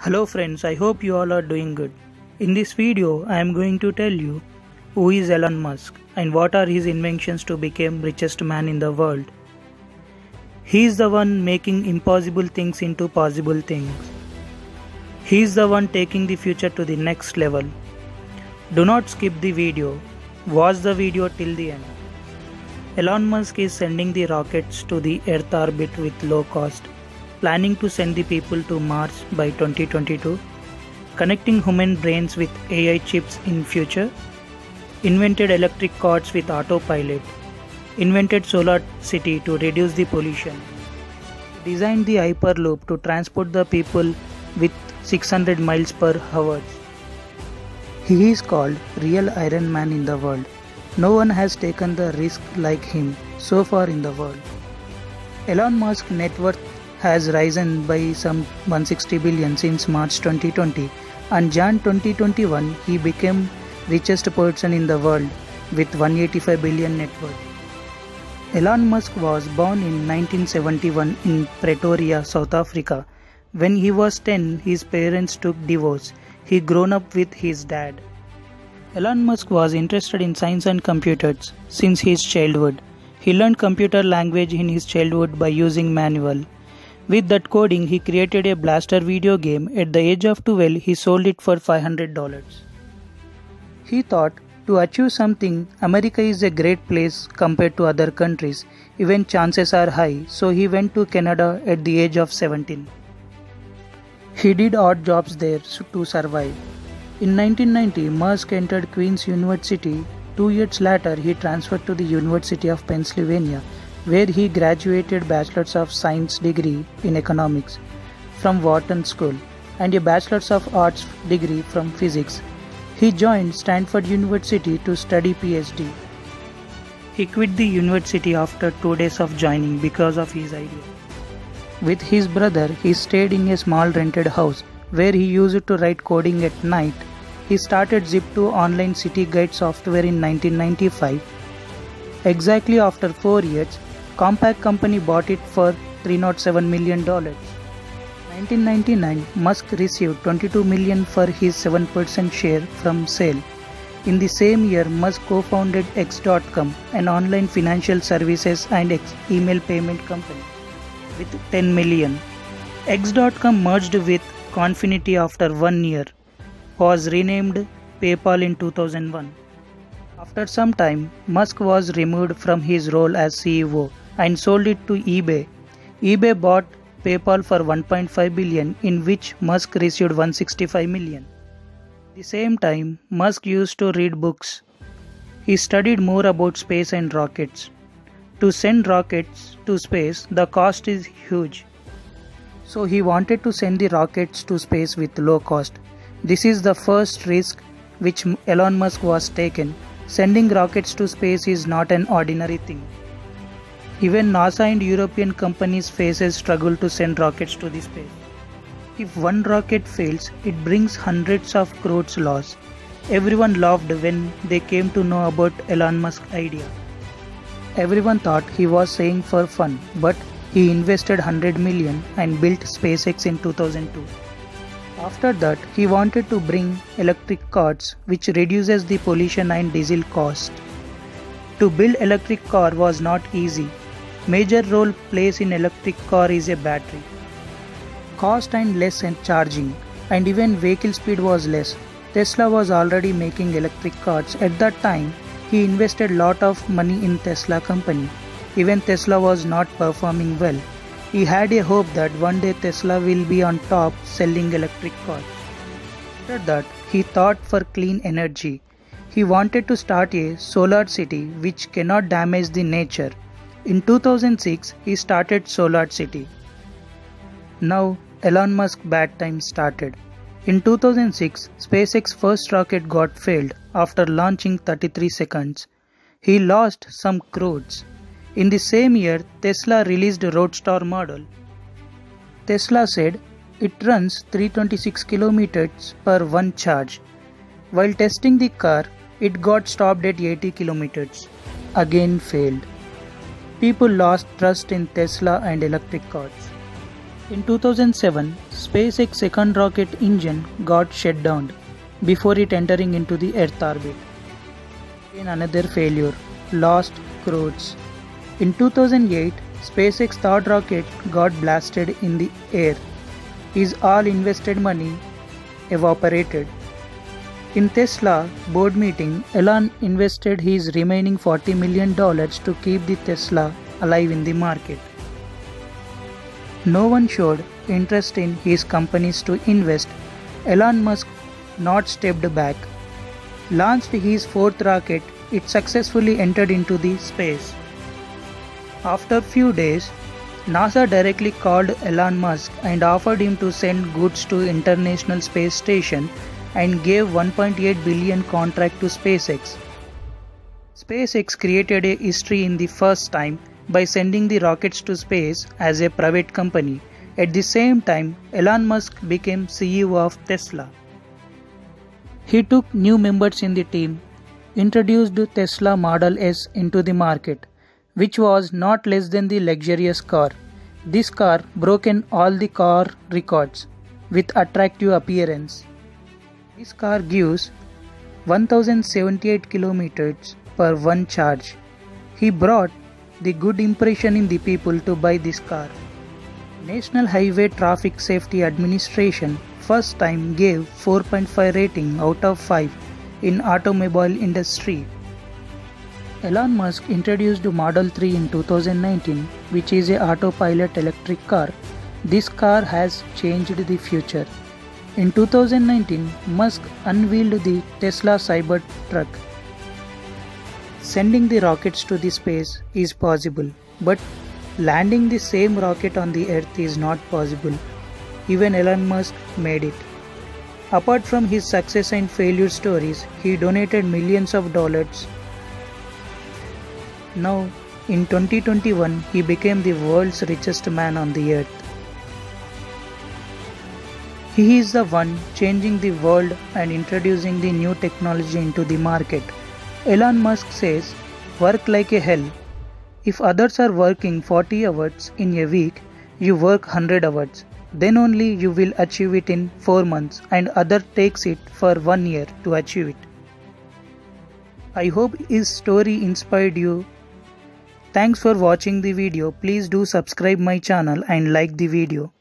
Hello friends, I hope you all are doing good. In this video, I am going to tell you who is Elon Musk and what are his inventions to become richest man in the world. He is the one making impossible things into possible things. He is the one taking the future to the next level. Do not skip the video. Watch the video till the end. Elon Musk is sending the rockets to the Earth orbit with low cost, planning to send the people to Mars by 2022, connecting human brains with AI chips in future, invented electric cars with autopilot, invented solar city to reduce the pollution, designed the Hyperloop to transport the people with 600 miles per hour. He is called real Iron Man in the world. No one has taken the risk like him so far in the world. Elon Musk's net worth has risen by some 160 billion since March 2020, and Jan 2021 he became richest person in the world with 185 billion net worth. Elon Musk was born in 1971 in Pretoria, South Africa. When he was 10, his parents took divorce. He grew up with his dad. Elon Musk was interested in science and computers since his childhood. He learned computer language in his childhood by using manual. With that coding, he created a blaster video game. At the age of 12, he sold it for $500. He thought, to achieve something, America is a great place compared to other countries. Even chances are high, so he went to Canada at the age of 17. He did odd jobs there to survive. In 1990, Musk entered Queen's University. 2 years later, he transferred to the University of Pennsylvania, where he graduated Bachelor's of Science degree in Economics from Wharton School and a Bachelor's of Arts degree from Physics. He joined Stanford University to study PhD. He quit the university after 2 days of joining because of his idea. With his brother, he stayed in a small rented house where he used to write coding at night. He started Zip2 online city guide software in 1995. Exactly after 4 years, Compaq company bought it for $307 million. 1999, Musk received $22 million for his 7% share from sale. In the same year, Musk co-founded X.com, an online financial services and email payment company, with $10 million. X.com merged with Confinity after 1 year, was renamed PayPal in 2001. After some time, Musk was removed from his role as CEO and sold it to eBay. eBay bought PayPal for $1.5 billion, in which Musk received $165 million. At the same time, Musk used to read books. He studied more about space and rockets. To send rockets to space, the cost is huge. So he wanted to send the rockets to space with low cost. This is the first risk which Elon Musk was taken. Sending rockets to space is not an ordinary thing. Even NASA and European companies faces struggle to send rockets to the space. If one rocket fails, it brings hundreds of crores loss. Everyone laughed when they came to know about Elon Musk's idea. Everyone thought he was saying for fun, but he invested $100 million and built SpaceX in 2002. After that, he wanted to bring electric cars, which reduces the pollution and diesel cost. To build electric car was not easy. Major role plays in electric car is a battery. Cost and less in charging, and even vehicle speed was less. Tesla was already making electric cars. At that time, he invested lot of money in Tesla company. Even Tesla was not performing well. He had a hope that one day Tesla will be on top selling electric cars. After that, he thought for clean energy. He wanted to start a solar city which cannot damage the nature. In 2006, he started Solar City. Now, Elon Musk's bad time started. In 2006, SpaceX's first rocket got failed after launching 33 seconds. He lost some crores. In the same year, Tesla released a Roadster model. Tesla said it runs 326 kilometers per one charge. While testing the car, it got stopped at 80 kilometers. Again failed. People lost trust in Tesla and electric cars. In 2007, SpaceX's second rocket engine got shut down before it entering into the Earth orbit. Again another failure, lost crews. In 2008, SpaceX's third rocket got blasted in the air. His all invested money evaporated. In Tesla board meeting, Elon invested his remaining $40 million to keep the Tesla alive in the market. No one showed interest in his companies to invest. Elon Musk not stepped back. Launched his fourth rocket, it successfully entered into the space. After few days, NASA directly called Elon Musk and offered him to send goods to International Space Station and gave $1.8 billion contract to SpaceX. SpaceX created a history in the first time by sending the rockets to space as a private company. At the same time, Elon Musk became CEO of Tesla. He took new members in the team, introduced Tesla Model S into the market, which was not less than the luxurious car. This car broke all the car records with attractive appearance. This car gives 1078 kilometers per one charge. He brought the good impression in the people to buy this car. National Highway Traffic Safety Administration first time gave 4.5 rating out of 5 in automobile industry. Elon Musk introduced Model 3 in 2019, which is a autopilot electric car. This car has changed the future. In 2019, Musk unveiled the Tesla Cybertruck. Sending the rockets to the space is possible, but landing the same rocket on the Earth is not possible. Even Elon Musk made it. Apart from his success and failure stories, he donated millions of dollars. Now, in 2021, he became the world's richest man on the Earth. He is the one changing the world and introducing the new technology into the market. Elon Musk says, "Work like a hell. If others are working 40 hours in a week, you work 100 hours. Then only you will achieve it in 4 months and other takes it for 1 year to achieve it." I hope his story inspired you. Thanks for watching the video. Please do subscribe my channel and like the video.